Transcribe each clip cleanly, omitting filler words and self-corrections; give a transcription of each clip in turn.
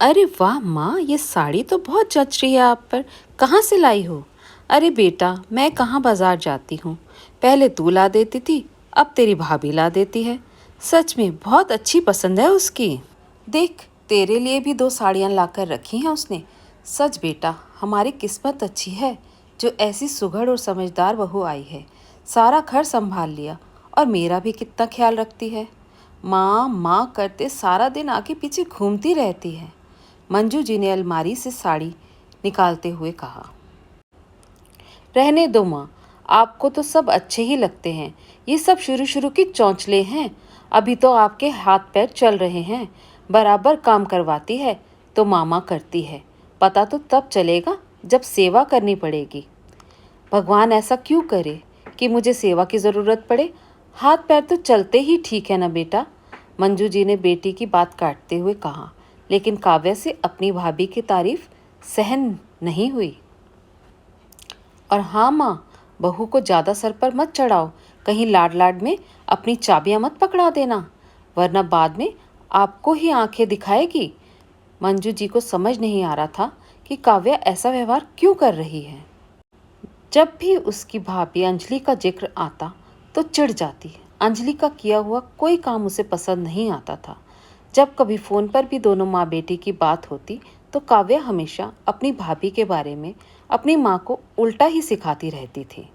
अरे वाह माँ, ये साड़ी तो बहुत जच रही है आप पर। कहाँ से लाई हो? अरे बेटा, मैं कहाँ बाजार जाती हूँ। पहले तू ला देती थी, अब तेरी भाभी ला देती है। सच में बहुत अच्छी पसंद है उसकी। देख, तेरे लिए भी 2 साड़ियाँ लाकर रखी हैं उसने। सच बेटा, हमारी किस्मत अच्छी है जो ऐसी सुघड़ और समझदार बहू आई है। सारा घर संभाल लिया और मेरा भी कितना ख्याल रखती है। माँ माँ करते सारा दिन आगे पीछे घूमती रहती है। मंजू जी ने अलमारी से साड़ी निकालते हुए कहा। रहने दो माँ, आपको तो सब अच्छे ही लगते हैं। ये सब शुरू शुरू की चौंचले हैं। अभी तो आपके हाथ पैर चल रहे हैं। बराबर काम करवाती है तो मामा करती है। पता तो तब चलेगा जब सेवा करनी पड़ेगी। भगवान ऐसा क्यों करे कि मुझे सेवा की ज़रूरत पड़े। हाथ पैर तो चलते ही ठीक है ना बेटा। मंजू जी ने बेटी की बात काटते हुए कहा, लेकिन काव्या से अपनी भाभी की तारीफ सहन नहीं हुई। और हाँ माँ, बहू को ज़्यादा सर पर मत चढ़ाओ। कहीं लाड लाड में अपनी चाबियाँ मत पकड़ा देना, वरना बाद में आपको ही आंखें दिखाएगी। मंजू जी को समझ नहीं आ रहा था कि काव्या ऐसा व्यवहार क्यों कर रही है। जब भी उसकी भाभी अंजलि का जिक्र आता तो चिढ़ जाती। अंजलि का किया हुआ कोई काम उसे पसंद नहीं आता था। जब कभी फ़ोन पर भी दोनों माँ बेटी की बात होती तो काव्या हमेशा अपनी भाभी के बारे में अपनी माँ को उल्टा ही सिखाती रहती थी।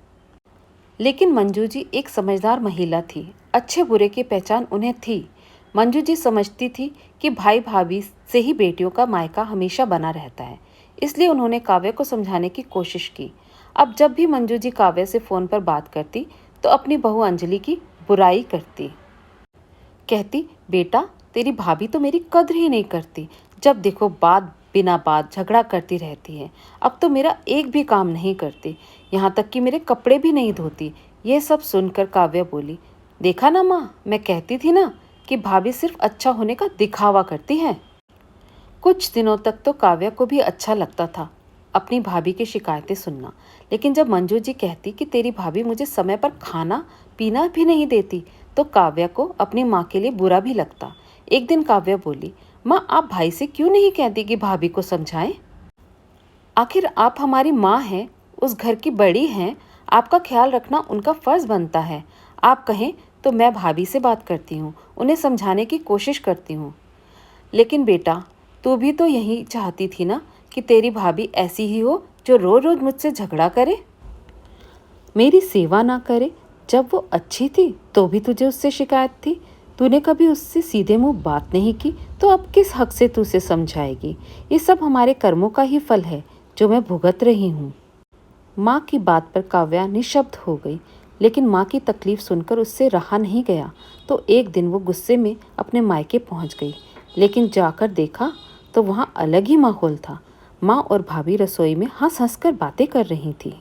लेकिन मंजू जी एक समझदार महिला थी। अच्छे बुरे की पहचान उन्हें थी। मंजू जी समझती थी कि भाई भाभी से ही बेटियों का मायका हमेशा बना रहता है। इसलिए उन्होंने काव्या को समझाने की कोशिश की। अब जब भी मंजू जी काव्या से फ़ोन पर बात करती तो अपनी बहू अंजलि की बुराई करती। कहती, बेटा तेरी भाभी तो मेरी कद्र ही नहीं करती। जब देखो बिना बात झगड़ा करती रहती है। अब तो मेरा एक भी काम नहीं करती, यहाँ तक कि मेरे कपड़े भी नहीं धोती। ये सब सुनकर काव्या बोली, देखा ना माँ, मैं कहती थी ना कि भाभी सिर्फ अच्छा होने का दिखावा करती है। कुछ दिनों तक तो काव्या को भी अच्छा लगता था अपनी भाभी की शिकायतें सुनना। लेकिन जब मंजू जी कहती कि तेरी भाभी मुझे समय पर खाना पीना भी नहीं देती तो काव्या को अपनी माँ के लिए बुरा भी लगता। एक दिन काव्या बोली, माँ आप भाई से क्यों नहीं कहती कि भाभी को समझाएं? आखिर आप हमारी माँ हैं, उस घर की बड़ी हैं। आपका ख्याल रखना उनका फ़र्ज़ बनता है। आप कहें तो मैं भाभी से बात करती हूँ, उन्हें समझाने की कोशिश करती हूँ। लेकिन बेटा, तू भी तो यही चाहती थी ना कि तेरी भाभी ऐसी ही हो जो रोज रोज मुझसे झगड़ा करे, मेरी सेवा ना करे। जब वो अच्छी थी तो भी तुझे उससे शिकायत थी। तूने कभी उससे सीधे मुंह बात नहीं की, तो अब किस हक से तू उसे समझाएगी? ये सब हमारे कर्मों का ही फल है जो मैं भुगत रही हूँ। माँ की बात पर काव्या निशब्द हो गई। लेकिन माँ की तकलीफ सुनकर उससे रहा नहीं गया तो एक दिन वो गुस्से में अपने मायके पहुँच गई। लेकिन जाकर देखा तो वहाँ अलग ही माहौल था। माँ और भाभी रसोई में हंस हंस कर बातें कर रही थी।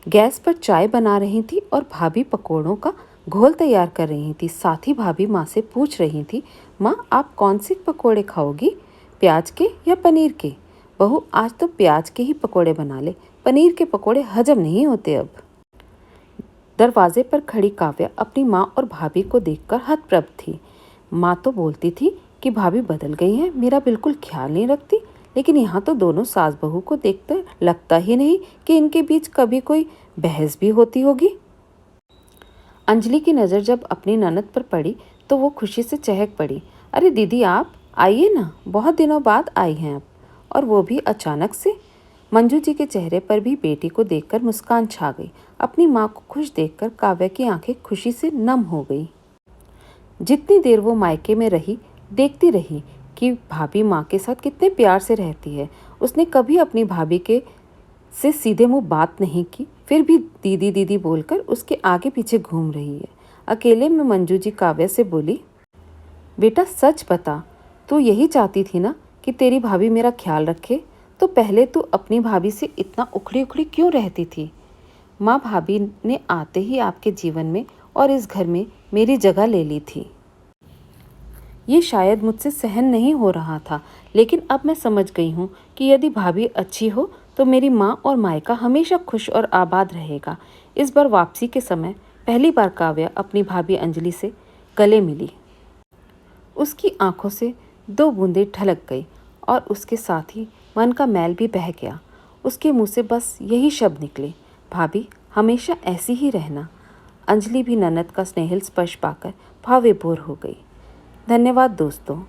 गैस पर चाय बना रही थी और भाभी पकोड़ों का घोल तैयार कर रही थी। साथ ही भाभी माँ से पूछ रही थी, माँ आप कौन से पकोड़े खाओगी, प्याज के या पनीर के? बहू आज तो प्याज के ही पकोड़े बना ले, पनीर के पकोड़े हजम नहीं होते अब। दरवाजे पर खड़ी काव्या अपनी माँ और भाभी को देखकर हतप्रभ थी। माँ तो बोलती थी कि भाभी बदल गई हैं, मेरा बिल्कुल ख्याल नहीं रखती। लेकिन यहाँ तो दोनों सास बहू को देखकर लगता ही नहीं कि इनके बीच कभी कोई बहस भी होती होगी। अंजलि की नज़र जब अपनी ननद पर पड़ी तो वो खुशी से चहक पड़ी। अरे दीदी आप आइए ना, बहुत दिनों बाद आई हैं आप, और वो भी अचानक से। मंजू जी के चेहरे पर भी बेटी को देखकर मुस्कान छा गई। अपनी माँ को खुश देखकर काव्या की आंखें खुशी से नम हो गई। जितनी देर वो मायके में रही देखती रही कि भाभी माँ के साथ कितने प्यार से रहती है। उसने कभी अपनी भाभी के से सीधे मुंह बात नहीं की, फिर भी दीदी दीदी बोलकर उसके आगे पीछे घूम रही है। अकेले में मंजू जी काव्या से बोली, बेटा सच बता, तू यही चाहती थी ना कि तेरी भाभी मेरा ख्याल रखे? तो पहले तू अपनी भाभी से इतना उखड़ी उखड़ी क्यों रहती थी? माँ भाभी ने आते ही आपके जीवन में और इस घर में मेरी जगह ले ली थी। ये शायद मुझसे सहन नहीं हो रहा था, लेकिन अब मैं समझ गई हूँ कि यदि भाभी अच्छी हो तो मेरी माँ और मायका हमेशा खुश और आबाद रहेगा। इस बार वापसी के समय पहली बार काव्या अपनी भाभी अंजलि से गले मिली। उसकी आंखों से 2 बूंदें ढलक गई और उसके साथ ही मन का मैल भी बह गया। उसके मुंह से बस यही शब्द निकले, भाभी हमेशा ऐसी ही रहना। अंजलि भी ननद का स्नेहिल स्पर्श पाकर भावविभोर हो गई। धन्यवाद दोस्तों।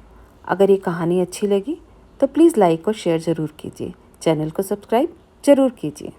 अगर ये कहानी अच्छी लगी तो प्लीज़ लाइक और शेयर ज़रूर कीजिए। चैनल को सब्सक्राइब ज़रूर कीजिए।